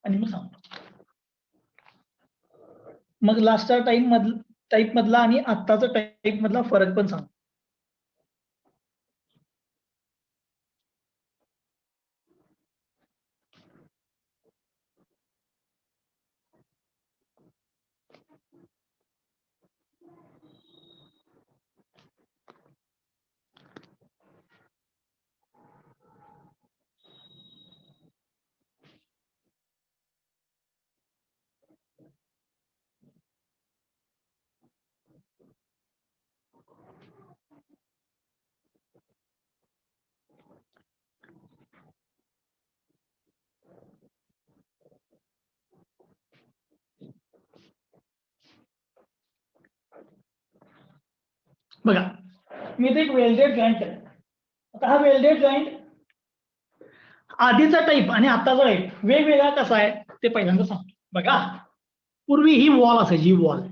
आणि मग सांगतो. मग लास्टचा टाईप मधला आणि आत्ताचा टाईप मधला फरक पण सांगतो. बघा, मी इथे एक वेल्डेड जॉईंट आहे. आता हा वेल्डेड जॉईंट आधीचा टाईप आणि आताचा टाईप वेगवेगळा कसा आहे ते पहिल्यांदा सांगतो. बघा, पूर्वी ही वॉल असायची, वॉल,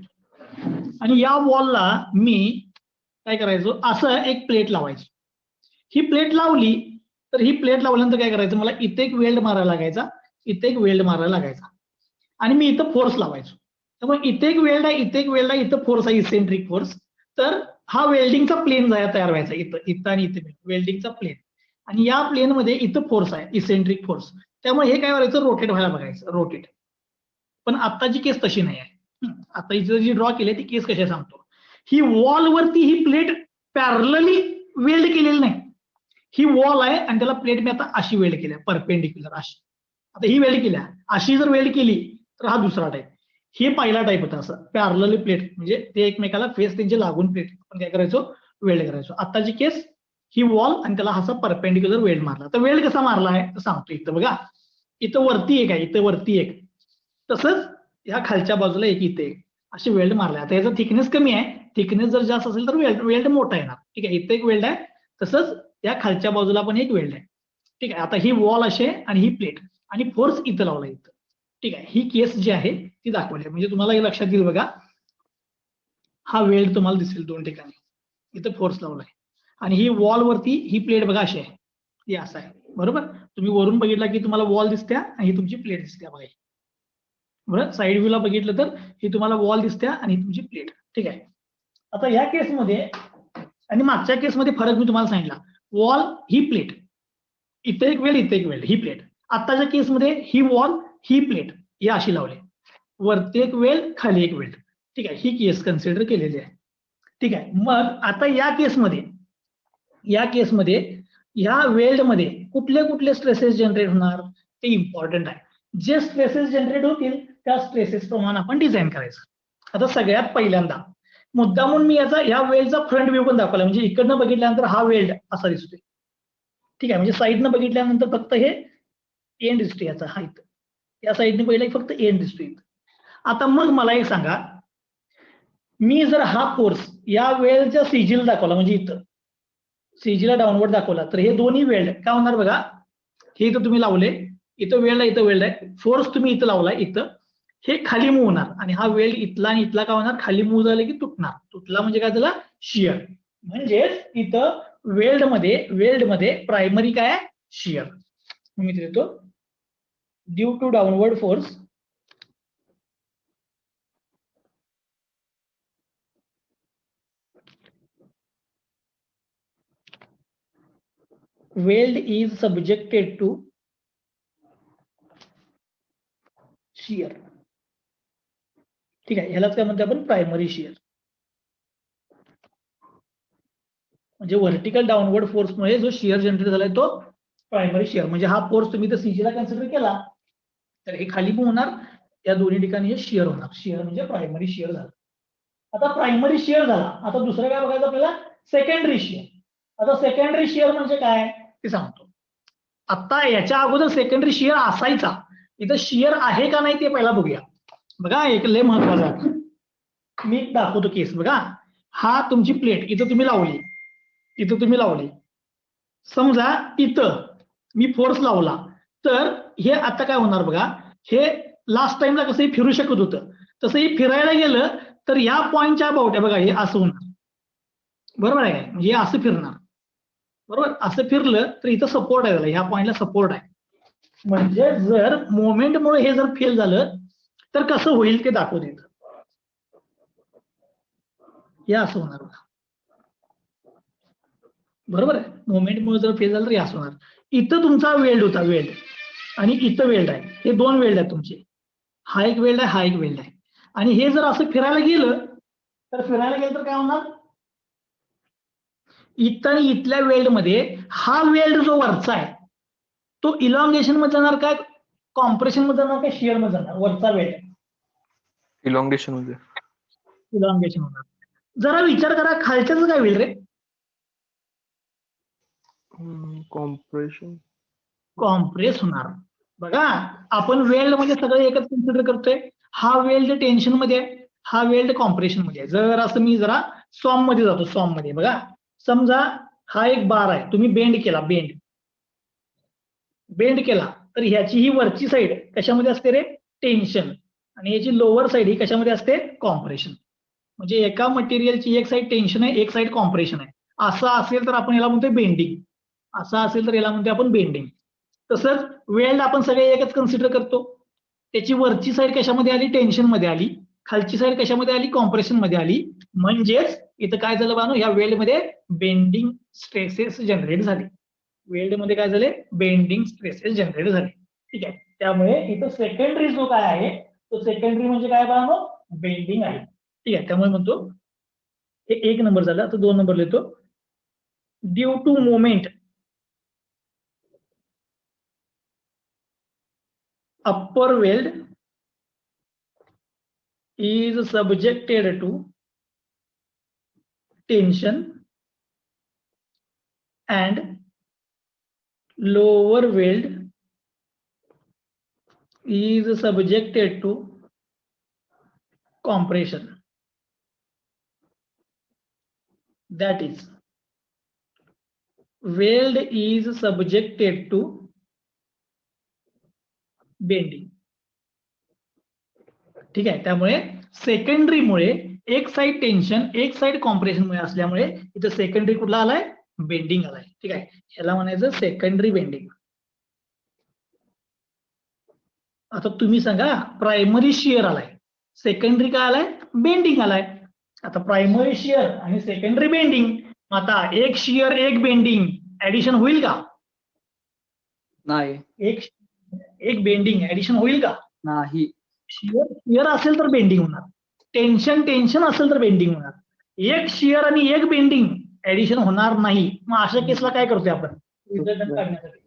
आणि या वॉलला मी काय करायचो, असं एक प्लेट लावायची. ही प्लेट लावली तर ही प्लेट लावल्यानंतर काय करायचं, मला इथे एक वेल्ड मारायला लागायचा, इथे एक वेल्ड मारायला लागायचा, आणि मी इथं फोर्स लावायचो. त्यामुळे इथे एक वेल्ड आहे, इथे एक वेल्ड आहे, इथं फोर्स आहे, इसेंट्रिक फोर्स. तर हा वेल्डिंगचा प्लेन तयार व्हायचा, इथं आणि इथे वेल्डिंगचा प्लेन, आणि या प्लेन मध्ये इथं फोर्स आहे, इसेंट्रिक फोर्स. त्यामुळे हे काय व्हायचं, रोटेट व्हायला बघायचं, रोटेट. पण आत्ताची केस तशी नाही आहे. आता इथं जी ड्रॉ केली ती केस कशा सांगतो. ही वॉल वरती ही प्लेट पॅरलली वेल्ड केलेली नाही. ही वॉल आहे आणि त्याला प्लेट मी आता अशी वेल्ड केल्या, परपेंडिक्युलर अशी. आता ही वेल्ड केल्या, अशी जर वेल्ड केली तर हा दुसरा टाईप. हे पहिला टाईप होता, असं पॅरलली प्लेट, म्हणजे ते एकमेकाला फेस त्यांचे लागून प्लेट आपण काय करायचो, वेल्ड करायचो. आताची केस ही वॉल आणि त्याला असा परपेंडिक्युलर वेल्ड मारला. तर वेल्ड कसा मारला आहे तर सांगतो. इथं बघा, इथं वरती एक आहे, इथं वरती एक, तसंच या खालच्या बाजूला एक, इथे एक, अशी वेल्ड मारलाय. आता याचा थिकनेस कमी आहे, थिकनेस जर जास्त असेल तर वेल्ड मोठा येणार. ठीक आहे, इथे एक वेल्ड आहे, तसंच या खालच्या बाजूला पण एक वेल्ड आहे. ठीक आहे, आता ही वॉल असे आणि ही प्लेट, आणि फोर्स इथं लावला इथं. ठीक आहे, ही केस जी आहे ती दाखवली, म्हणजे तुम्हाला हे लक्षात येईल. बघा, हा वेल्ड तुम्हाला दिसेल दोन ठिकाणी, इथं फोर्स लावलाय, आणि ही वॉल वरती ही प्लेट बघा अशी आहे, ही असं आहे, बरोबर. तुम्ही वरून बघितला की तुम्हाला वॉल दिसत्या आणि ही तुमची प्लेट दिसत्या बघा. बरं, साईड व्ह्यूला बघितलं तर ही तुम्हाला वॉल दिसत्या आणि ही तुमची प्लेट. ठीक आहे, आता ह्या केसमध्ये आणि मागच्या केसमध्ये फरक मी तुम्हाला सांगितला. वॉल ही प्लेट, इथे एक वेल्ड, इथे एक वेल्ड, ही प्लेट. आताच्या केसमध्ये ही वॉल ही प्लेट ही अशी लावली, वरती एक वेल्ड, खाली एक वेल्ड. ठीक आहे, ही केस कन्सिडर केलेली आहे. ठीक आहे, मग आता या केसमध्ये या वेल्डमध्ये कुठले कुठले स्ट्रेसेस जनरेट होणार ते इम्पॉर्टंट आहे. जे स्ट्रेसेस जनरेट होतील त्या स्ट्रेसेस प्रमाणे आपण डिझाईन करायचं. आता सगळ्यात पहिल्यांदा मुद्दामून मी या वेल्डचा फ्रंट व्ह्यू पण दाखवला, म्हणजे इकडनं बघितल्यानंतर हा वेल्ड असा दिसतोय. ठीक आहे, म्हणजे साईडनं बघितल्यानंतर फक्त हे एंड दिसतोय याचा, हा इथं या साईडने पहिला फक्त एंड दिसतोय. आता मग मला एक सांगा, मी जर हा फोर्स या वेल्डच्या सीजीला दाखवला, म्हणजे इथं सीजीला डाऊनवर्ड दाखवला, तर हे दोन्ही वेल्ड काय होणार बघा. हे इथं तुम्ही लावले, इथं वेल्ड आहे, इथं वेल्ड आहे, फोर्स तुम्ही इथं लावलाय, इथं हे खाली मूव्ह होणार, आणि हा वेल्ड इथला आणि इथला काय होणार, खाली मूव्ह झाला की तुटणार. तुटला म्हणजे काय झाला, शियर. म्हणजेच इथं वेल्डमध्ये प्रायमरी काय आहे, शियर. मी देतो due to downward force weld is subjected to shear. ठीक आहे, ह्यालाच काय म्हणतो आपण, प्रायमरी शियर. म्हणजे व्हर्टिकल डाऊनवर्ड फोर्समुळे जो शियर जनरेट झालाय तो प्रायमरी शियर. म्हणजे हा फोर्स तुम्ही तर सीजीला कन्सिडर केला तर हे खाली होणार, या दोन्ही ठिकाणी हे शियर होणार. शियर म्हणजे प्रायमरी शियर झालं. आता प्रायमरी शियर झाला, आता दुसरं काय बघायचं आपल्याला, सेकंडरी शियर. आता सेकंडरी शियर म्हणजे काय ते सांगतो. आता याच्या अगोदर सेकंडरी शियर असायचा, इथं शियर आहे का नाही ते पहिला बघूया. बघा, एक लय महत्वाचा मी दाखवतो केस. बघा, हा तुमची प्लेट इथं तुम्ही लावली, समजा इथं मी फोर्स लावला, तर हे आता काय होणार बघा, हे लास्ट टाइमला कसं फिरू शकत होतं तसंही फिरायला गेलं तर या पॉईंटच्या बावट्या बघा हे असं होणार, बरोबर आहे काय, म्हणजे असं फिरणार, बरोबर. असं फिरलं तर इथं सपोर्ट आहे, त्याला ह्या पॉईंटला सपोर्ट आहे. म्हणजे जर मोमेंटमुळे हे जर फेल झालं तर कसं होईल ते दाखवते. हे असं होणार बघा. बरोबर आहे, मोमेंटमुळे जर फेल झालं तर हे असं होणार. इथं तुमचा वेल्ड होता, वेल्ड, आणि इथं वेल्ड आहे. हे दोन वेल्ड आहेत तुमचे. हा एक वेल्ड आहे, हा एक वेल्ड आहे. आणि हे जर असं फिरायला गेलं तर काय होणार? इथं आणि इथल्या वेल्ड मध्ये हा वेल्ड जो वरचा आहे तो इलॉंगेशन मध्ये जाणार काय, कॉम्प्रेशन मध्ये जाणार काय, शिअर मध्ये जाणार? वरचा वेल्ड इलॉंगेशन मध्ये. इलॉंगेशन होणार. जरा विचार करा खालच्याच काय होईल रे? कॉम्प्रेशन. कॉम्प्रेस होणार. बघा आपण वेल्ड मध्ये सगळं एकच कन्सिडर करतोय. हा वेल्ड टेन्शन मध्ये आहे, हा वेल्ड कॉम्प्रेशन मध्ये आहे. जर असं मी जरा सॉम मध्ये जातो, सॉम मध्ये बघा, समजा हा एक बार आहे, तुम्ही बेंड केला, बेंड केला तर ह्याची ही वरची साईड कशामध्ये असते रे? टेन्शन. आणि याची लोअर साईड ही कशामध्ये असते? कॉम्प्रेशन. म्हणजे एका मटेरियलची एक साईड टेन्शन आहे, एक साईड कॉम्प्रेशन आहे. असं असेल तर आपण याला म्हणतोय बेंडिंग. असं असेल तर याला म्हणतोय आपण बेंडिंग. तसंच वेल्ड आपण सगळे एकच कन्सिडर करतो. त्याची वरची साईड कशामध्ये आली? टेन्शन मध्ये आली. खालची साईड कशामध्ये आली? कॉम्प्रेशन मध्ये आली. म्हणजेच इथं काय झालं बानो, या वेल्ड मध्ये बेंडिंग स्ट्रेसेस जनरेट झाले. वेल्ड मध्ये काय झाले? बेंडिंग स्ट्रेसेस जनरेट झाले. ठीक आहे, त्यामुळे इथं सेकंडरी जो काय आहे तो सेकंडरी म्हणजे काय बानो? बेंडिंग आहे. ठीक आहे, त्यामुळे म्हणतो हे 1 नंबर झालं. आता 2 नंबर लिहितो. Due to moment upper weld is subjected to tension and lower weld is subjected to compression. That is, weld is subjected to bending. ठीक आहे, त्यामुळे सेकंडरीमुळे एक साइड टेन्शन एक साइड कॉम्प्रेशन मुळे असल्यामुळे इथं सेकंडरी कुठला आलाय? बेंडिंग आलाय. ठीक आहे, ह्याला म्हणायचं सेकंडरी बेंडिंग. आता तुम्ही सांगा प्रायमरी शिअर आलाय, सेकंडरी काय आलाय? बेंडिंग आलाय. आता प्रायमरी शिअर आणि सेकंडरी बेंडिंग, आता एक शिअर एक बेंडिंग ऍडिशन होईल का? नाही. एक बेंडिंग ऍडिशन होईल का? नाही. शिअर असेल तर बेंडिंग होणार, टेन्शन असेल तर बेंडिंग होणार. एक शिअर आणि एक बेंडिंग ऍडिशन होणार नाही. मग अशा केसला काय करतोय आपण? रिझल्टंट काढण्यासाठी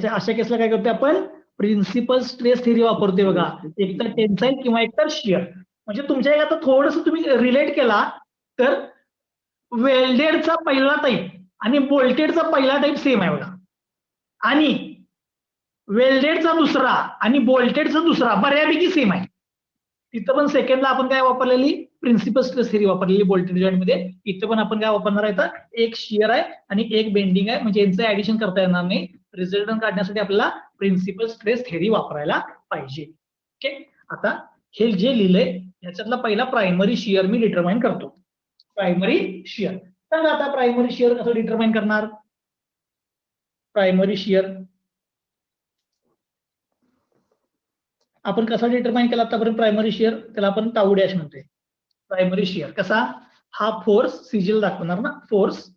अशा केसला काय करतोय आपण? प्रिन्सिपल स्ट्रेस थेरी वापरतोय बघा. एकतर टेन्साईल किंवा एकतर शिअर. म्हणजे तुमच्या आता थोडस तुम्ही रिलेट केला तर वेल्डेडचा पहिला टाईप आणि बोल्टेडचा पहिला टाईप सेम आहे बघा, आणि वेल्डेडचा दुसरा आणि बोल्टेडचा दुसरा बऱ्यापैकी सेम आहे. तिथं पण सेकंडला आपण काय वापरलेली? प्रिन्सिपल स्ट्रेस थेरी वापरलेली बोल्टेड जॉईंट मध्ये. इथं पण आपण काय वापरणार आहे? तर एक शिअर आहे आणि एक बेंडिंग आहे, म्हणजे यांचं ऍडिशन करता येणार नाही. रिझल्टंट काढण्यासाठी आपल्याला प्रिन्सिपल स्ट्रेस थेरी वापरायला पाहिजे. ओके, आता हे जे लिहिलंय याच्यातला पहिला प्रायमरी शिअर मी डिटरमाइन करतो. प्रायमरी शिअर सांगा. आता प्रायमरी शिअर कसं डिटरमाइन करणार? प्रायमरी शिअर आपण कसा डिटरमाइन केला आतापर्यंत? प्रायमरी शिअर त्याला आपण टाऊ डॅश म्हणतोय. प्रायमरी शिअर कसा? हा फोर्स सिजिल दाखवणार ना, फोर्स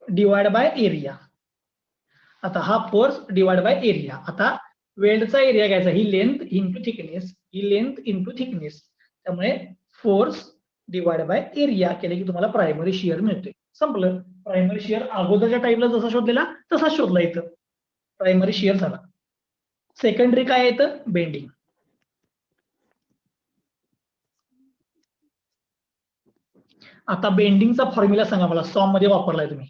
डिवाइड बाय एरिया. आता हा फोर्स डिवाइड बाय एरिया. आता वेल्डचा एरिया घ्यायचा, ही लेंथ इंटू थिकनेस, ही लेंथ इंटू थिकनेस. त्यामुळे फोर्स डिवाइड बाय एरिया केले की तुम्हाला प्रायमरी शिअर मिळते. संपलं. प्रायमरी शिअर अगोदरच्या टाईपला जसा शोधलेला तसा शोधला इथं. प्रायमरी शिअर झाला. सेकंडरी काय येतं? बेंडिंग. आता बेंडिंगचा फॉर्म्युला सांगा मला, सॉम मध्ये वापरलाय तुम्ही.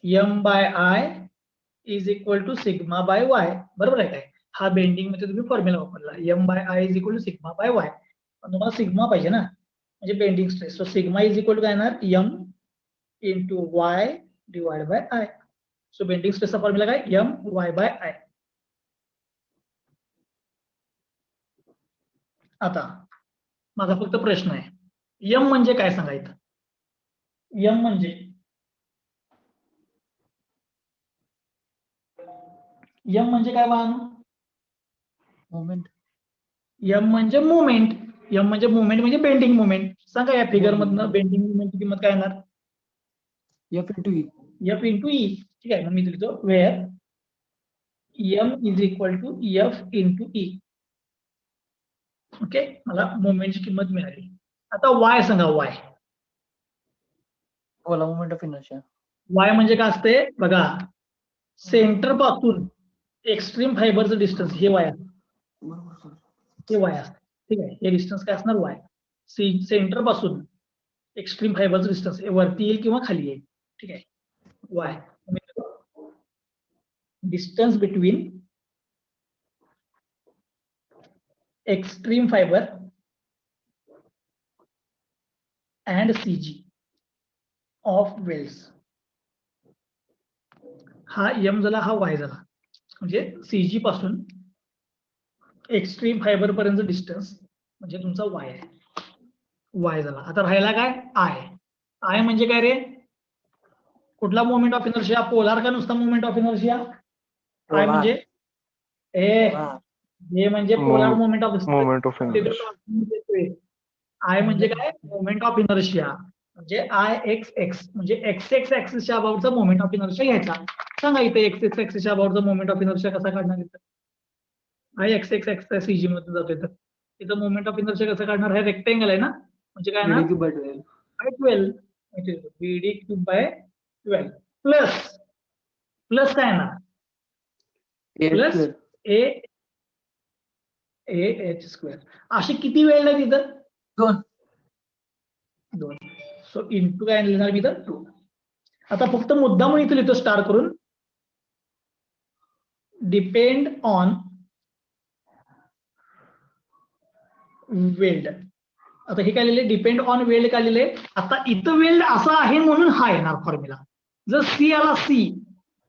M/I is equal to sigma by y. बरोबर आहे काय? हा बेंडिंग मध्ये तुम्ही फॉर्म्युला वापरला. M/I is equal to sigma by Y. पण तुम्हाला सिग्मा पाहिजे ना, म्हणजे bending stress. So sigma is equal to काय येणार? M into Y divide by I. So bending स्ट्रेसचा फॉर्म्युला काय? My/I. आता माझा फक्त प्रश्न आहे, M म्हणजे काय सांगायचं? M म्हणजे एम म्हणजे काय बघा, मोमेंट. एम म्हणजे मुवमेंट. एम म्हणजे मुवमेंट म्हणजे बेंडिंग मुवमेंट. सांगा या फिगर मधनं बेंडिंग मुवमेंटची किंमत काय येणार? F into E. F into E. ठीक आहे, मग मी लिहितो where M is equal to F into E. Okay, मला मुवमेंटची किंमत मिळाली. आता वाय सांगा. वाय बोला मोमेंट ऑफ इनर्शिया. वाय म्हणजे काय असते बघा, सेंटर पासून एक्स्ट्रीम फायबरचं डिस्टन्स हे वाय असतं. बरोबर सर. हे वाय असतं. ठीक आहे, हे डिस्टन्स काय असणार? वाय. सेंटर पासून एक्स्ट्रीम फायबरचं डिस्टन्स हे वरती येईल किंवा खाली येईल. ठीक आहे, Y distance between extreme fibre and CG of welds. हा एम झाला, हा वाय झाला. म्हणजे सीजी पासून एक्स्ट्रीम फायबर पर्यंत डिस्टन्स म्हणजे तुमचा वाय आहे. वाय झाला. आता राहिला काय? आय. आय म्हणजे काय रे? कुठला मोमेंट ऑफ इनर्शिया? पोलार का नुसता मोमेंट ऑफ इनर्शिया? आय म्हणजे हे म्हणजे polar moment of moment of inertia. I म्हणजे काय? Moment of inertia. म्हणजे आय एक्स एक्स म्हणजे एक्स एक्स ऍक्सिसच्या अबाउटचा मोमेंट ऑफ इनर्शिया घ्यायचा. सांगा इथे एक्स एक्स ऍक्सिसच्या अबाउटचा मोमेंट ऑफ इनर्शिया कसा काढणार? इथं I X X axis CG मधून जातोय तर इथं मोमेंट ऑफ इनर्शिया कसं काढणार? हे रेक्टेंगल आहे ना, म्हणजे काय ना, BD cube by 12. By 12 BD cube by 12 plus काय ना, प्लस ए एच स्क्वेअर. अशी किती वेळ आहे तिथं? 2. सो इंटू काय लिहिणार मी तर 2. आता फक्त मुद्दा म्हणून इथे लिहितो स्टार करून, डिपेंड ऑन वेल्ड. आता हे काय लिहिले? डिपेंड ऑन वेल्ड काय लिहिले? आता इथं वेल्ड असं आहे म्हणून हा येणार फॉर्म्युला. जर सी आला सी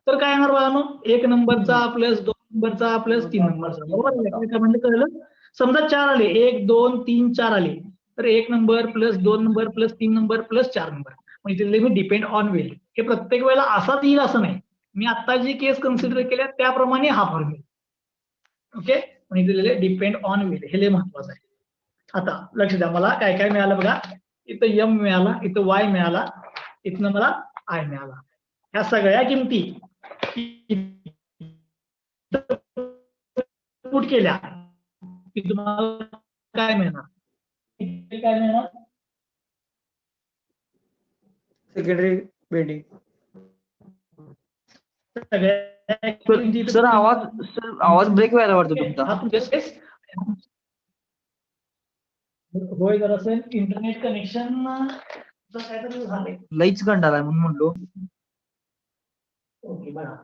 तर काय येणार बघा मग? 1 नंबरचा प्लस 2 नंबरचा प्लस 3 नंबरचा. बरोबर म्हणजे कळलं? समजा 4 आले, 1 2 3 4 आले तर 1 number plus 2 number plus 3 number plus 4 number. म्हणजे मी डिपेंड ऑन वेल्ड. हे प्रत्येक वेळेला असाच येईल असं नाही. मी आता जी केस कन्सिडर केल्या त्याप्रमाणे हा फॉर्म्युला. ओके, म्हणजे दिलेले डिपेंड ऑन वेल्ड. हे लय महत्वाचं आहे. आता लक्ष द्या, मला काय काय मिळालं बघा. इथं एम मिळाला, इथं वाय मिळाला, इथनं मला आय मिळाला. ह्या सगळ्या किमती पुट केल्या की तुम्हाला काय मिळणार? काय मिळणार? Secondary bending. सगळ्या सर आवाज ब्रेक व्हायला वाटतो तुमचा. हा तुमच्या स्पेस होय, जर असेल इंटरनेट कनेक्शन काहीतरी झालंय. लईच कंटाळा म्हणून म्हणलो. ओके, बघा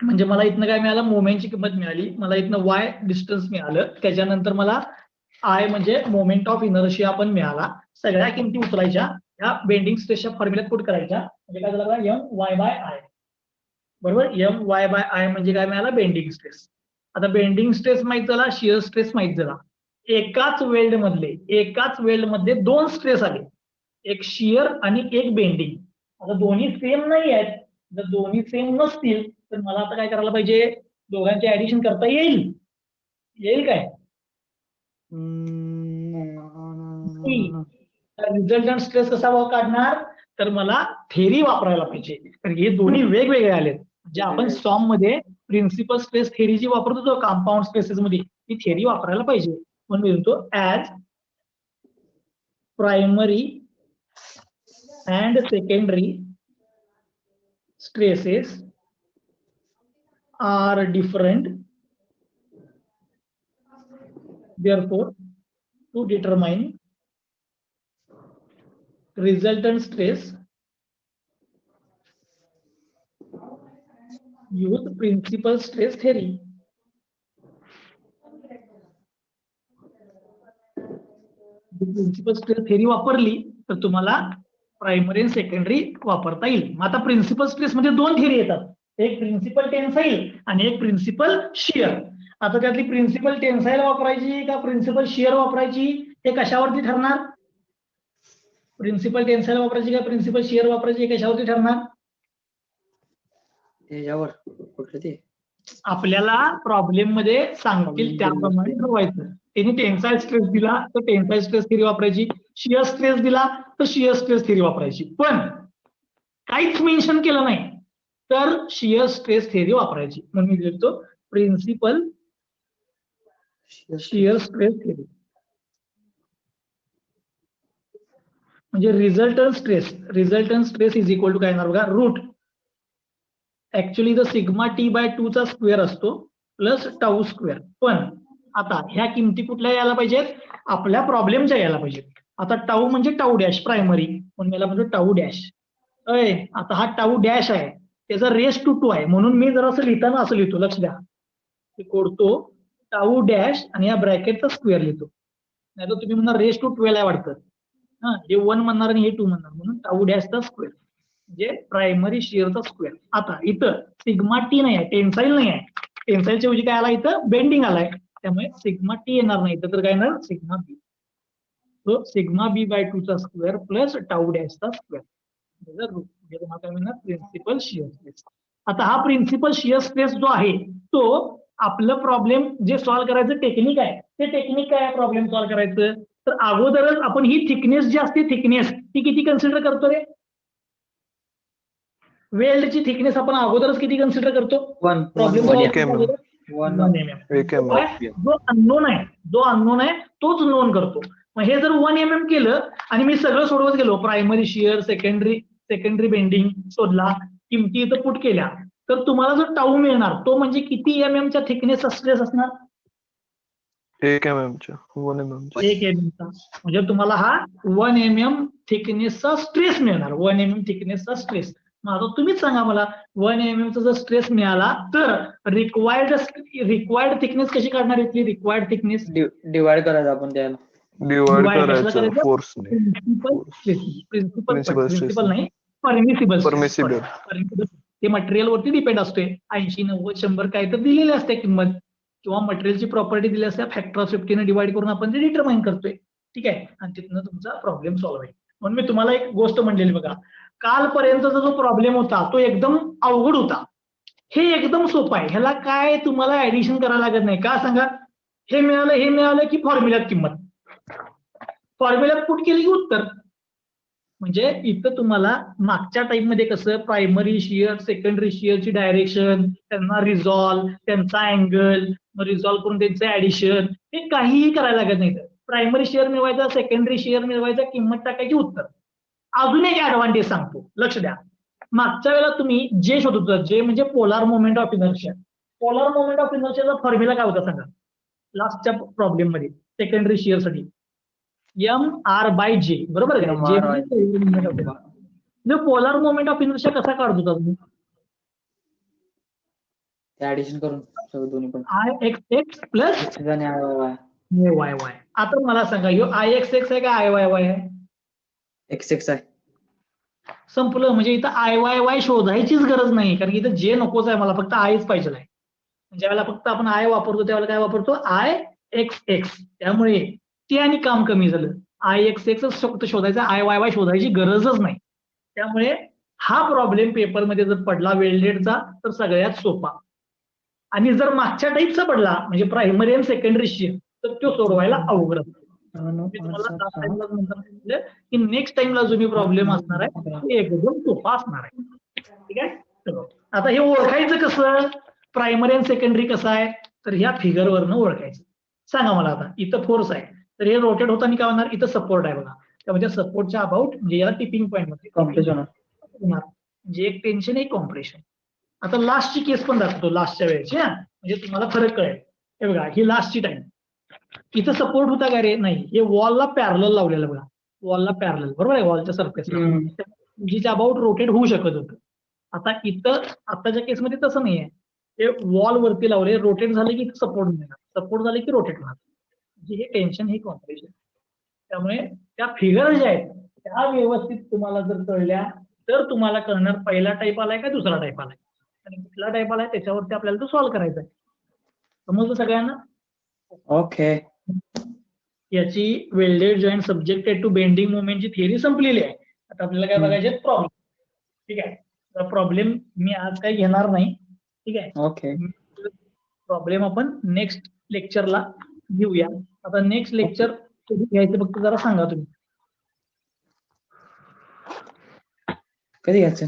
म्हणजे मला इथनं काय मिळालं? मोमेंटची किंमत मिळाली. मला इथनं वाय डिस्टन्स मिळालं. त्याच्यानंतर मला आय म्हणजे मोमेंट ऑफ इनर्शिया पण मिळाला. सगळ्या किमती उचलायच्या, ह्या बेंडिंग स्ट्रेसच्या फॉर्म्युल्यात पुट करायच्या. म्हणजे काय झालं? M Y by I. बरोबर, एम वाय बाय आय म्हणजे काय मिळाला? Bending stress. आता बेंडिंग स्ट्रेस माहित झाला, शिअर स्ट्रेस माहित झाला. एकाच वेल्ड मध्ये 2 स्ट्रेस आले, एक शिअर आणि एक बेंडिंग. आता दोन्ही सेम नाही आहेत. जर दोन्ही सेम नसतील तर मला आता काय करायला पाहिजे? दोघांचे ऍडिशन करता येईल काय? रिझल्टंट स्ट्रेस कसा काढणार? तर मला थेरी वापरायला पाहिजे. तर हे दोन्ही वेगवेगळे आलेत. जे आपण सॉम मध्ये प्रिन्सिपल स्ट्रेस थेरी जी वापरत होतो कंपाऊंड स्ट्रेसेस मध्ये, ती थेरी वापरायला पाहिजे. म्हणून मी म्हणतो as primary and secondary stresses are different, therefore to determine resultant stress use principal stress theory. Principal stress theory वापरली तर तुम्हाला प्रायमरी आणि सेकंडरी वापरता येईल. मग आता प्रिन्सिपल स्ट्रेस मध्ये 2 थेरी येतात, एक प्रिन्सिपल टेन्साईल आणि एक प्रिन्सिपल शिअर. आता त्यातली प्रिन्सिपल टेन्साईल वापरायची का प्रिन्सिपल शिअर वापरायची हे कशावरती ठरणार? प्रिन्सिपल टेन्साईल वापरायची का प्रिन्सिपल शिअर वापरायची हे कशावरती ठरणार? त्याच्यावर कुठलं ते आपल्याला प्रॉब्लेम मध्ये सांगतील त्याप्रमाणे ठरवायचं. त्यांनी टेन्साईल स्ट्रेस दिला तर टेन्साईल स्ट्रेस थिअरी वापरायची, शियर स्ट्रेस दिला तर शियर स्ट्रेस थिअरी वापरायची. पण काहीच मेन्शन केलं नाही तर शियर स्ट्रेस थिअरी वापरायची. म्हणून मी लिहितो प्रिन्सिपल शियर स्ट्रेस थिअरी. म्हणजे resultant stress is equal to काय येणार बघा, रूट ऍक्च्युली इथं सिग्मा टी बाय 2 चा स्क्वेअर असतो प्लस टाऊ स्क्वेअर. पण आता ह्या किमती कुठल्या यायला पाहिजेत, आपल्या प्रॉब्लेमच्या यायला पाहिजेत. आता टाऊ म्हणजे टाऊ डॅश प्रायमरी, म्हणून मला म्हणजे टाऊ डॅश. आता हा टाऊ डॅश आहे त्याचा रेस टू 2 आहे, म्हणून मी जर असं लिहिताना असं लिहितो, लक्ष द्या. कोडतो टाऊ डॅश आणि या ब्रॅकेटचा स्क्वेअर लिहितो. नाही तर तुम्ही म्हणणार रेस टू 12 आहे वाटतं. हे 1 म्हणणार आणि हे 2 म्हणणार, म्हणून टाऊ डॅशचा स्क्वेअर म्हणजे प्रायमरी शिअरचा स्क्वेअर. आता इथं सिग्मा टी नाही आहे, टेन्साईल नाही आहे. टेन्साईलच्या ऐवजी काय आला इथं, बेंडिंग आलाय, त्यामुळे सिग्मा टी येणार नाही तर काय येणार सिग्मा बी. सो सिग्मा बी बाय 2 चा स्क्वेअर प्लस टाऊ डॅशचा स्क्वेअर म्हणजे तुम्हाला काय मिळणार प्रिन्सिपल शिअर स्ट्रेस. आता हा प्रिन्सिपल शिअर स्ट्रेस जो आहे तो आपलं प्रॉब्लेम जे सॉल्व्ह करायचं टेक्निक आहे, ते टेक्निक काय आहे प्रॉब्लेम सॉल्व्ह करायचं, तर अगोदरच आपण ही थिकनेस जी असते थिकनेस ती किती कन्सिडर करतो रे, वेल्डची थिकनेस आपण अगोदरच किती कन्सिडर करतो, प्रॉब्लेम जो अननोन आहे तोच नोन करतो. मग हे जर 1 mm केलं आणि मी सगळं सोडवत गेलो, प्रायमरी शिअर सेकंडरी बेंडिंग शोधला, किमती इथं पुट केल्या, तर तुम्हाला जो टाऊ मिळणार तो म्हणजे किती mm च्या थिकनेसचा स्ट्रेस असणार, 1 mm चा 1 mm चा 1 mm चा. म्हणजे तुम्हाला हा 1 mm थिकनेसचा स्ट्रेस मिळणार, 1 mm थिकनेसचा स्ट्रेस. मग आता तुम्हीच सांगा मला 1 mm चा जर स्ट्रेस मिळाला तर रिक्वायर्ड थिकनेस कशी काढणार इथली, रिक्वायर्ड थिकनेस डिवाइड करायचं आपण त्याला, डिवाइड करायचं फोर्सने, प्रिन्सिपल नाही परमिसिबल. परमिसिबल ते मटेरियल वरती डिपेंड असते, 80, 90, 100 काय तर दिलेली असते किंमत, किंवा मटेरियलची प्रॉपर्टी दिली असते, फॅक्टर ऑफ सेफ्टीने डिवाइड करून आपण ते डिटरमाइन करतोय. ठीक आहे, आणि तिथनं तुमचा प्रॉब्लेम सॉल्व्ह आहे. म्हणून मी तुम्हाला एक गोष्ट म्हणलेली बघा, कालपर्यंतचा जो प्रॉब्लेम होता तो एकदम अवघड होता, हे एकदम सोपं आहे. ह्याला काय तुम्हाला ऍडिशन करायला लागत नाही. का सांगा, हे मिळालं की फॉर्म्युल्यात किंमत, फॉर्म्युल्यात पुट केली की उत्तर. म्हणजे इथं तुम्हाला मागच्या टाइम मध्ये कसं प्रायमरी शिअर सेकंडरी शिअरची डायरेक्शन, त्यांना रिझॉल्व, त्यांचा अँगल, रिझॉल्व करून त्यांचं ऍडिशन, हे काहीही करायला लागत नाही. प्रायमरी शेअर मिळवायचा, सेकंडरी शेअर मिळवायचा, किंमत टाकायची, उत्तर. अजून एक ऍडव्हान्टेज सांगतो, लक्ष द्या. मागच्या वेळेला तुम्ही जे शोधत होता, जे म्हणजे polar moment of inertia, polar moment of इनर्शियाचा फॉर्म्युला काय होता सांगा लास्टच्या प्रॉब्लेम मध्ये सेकंडरी शिअर साठी, MR/J, बरोबर आहे. जे पोलार मोमेंट ऑफ इनर्शिया कसा काढत होता तुम्ही, ऍडिशन करून दोन्ही पण IXX प्लस YY. आता मला सांगा, ह्यो IXX आहे का IYY आहे, XX आहे. संपलं. म्हणजे इथं IYY शोधायचीच गरज नाही, कारण इथं जे नकोच आहे, मला फक्त आयच पाहिजे आहे. ज्यावेळेला फक्त आपण आय वापरतो त्यावेळेला काय वापरतो, IXX. त्यामुळे ते आणि काम कमी झालं, IXX फक्त शोधायचं, IYY शोधायची गरजच नाही. त्यामुळे हा प्रॉब्लेम पेपरमध्ये जर पडला वेल्डेडचा तर सगळ्यात सोपा, आणि जर मागच्या टाईपचा पडला म्हणजे प्रायमरी आणि सेकंडरी शिअर तर तो सोडवायला अवघड असतो. मी तुम्हाला लास्ट टाइमला म्हणताना सांगितलं की नेक्स्ट टाइमला जो मी प्रॉब्लेम असणार आहे ते एकदम सोपा असणार आहे. ठीक आहे, चलो आता हे ओळखायचं कसं, प्रायमरी आणि सेकंडरी कसं आहे, तर ह्या फिगरवरनं ओळखायचं. सांगा मला आता, इथं फोर्स आहे तर हे रोटेट होताना काय होणार, इथं सपोर्ट आहे बघा, त्यामध्ये सपोर्टच्या अबाउट म्हणजे याला टिपिंग पॉईंट मध्ये कॉम्प्रेशन होणार, म्हणजे एक टेन्शन एक कॉम्प्रेशन. आता लास्टची केस पण दाखवतो, लास्टच्या वेळेची, म्हणजे तुम्हाला फरक कळेल. हे बघा, ही लास्टची टाइम, इथं सपोर्ट होता का रे, नाही, हे वॉलला पॅरलल लावलेलं बघा, वॉलला पॅरलल, बरोबर आहे, वॉलच्या सरफेसला जिच्या अबाउट रोटेट होऊ शकत होतं. आता इथं आताच्या केसमध्ये तसं नाहीये, हे वॉल वरती लावले, रोटेट झाले की सपोर्ट मिळणार, सपोर्ट झाले की रोटेट होणार, म्हणजे हे टेन्शन हे कॉम्प्रेशन. त्यामुळे त्या फिगर ज्या आहेत त्या व्यवस्थित तुम्हाला जर कळल्या तर तुम्हाला कळणार पहिला टाईप आलाय का दुसरा टाईप आलाय, आणि कुठला टाईप आलाय त्याच्यावरती आपल्याला तो सॉल्व्ह करायचा आहे. समजलं सगळ्यांना? ओके. याची welded joint subjected to bending मोमेंटची थिअरी संपलेली आहे. आता आपल्याला काय बघायचे, प्रॉब्लेम. ठीक आहे, प्रॉब्लेम मी आज काही घेणार नाही, ठीक आहे. ओके. प्रॉब्लेम आपण नेक्स्ट लेक्चरला घेऊया. आता नेक्स्ट लेक्चर कधी घ्यायचं फक्त जरा सांगा तुम्ही. कधी घ्यायचं?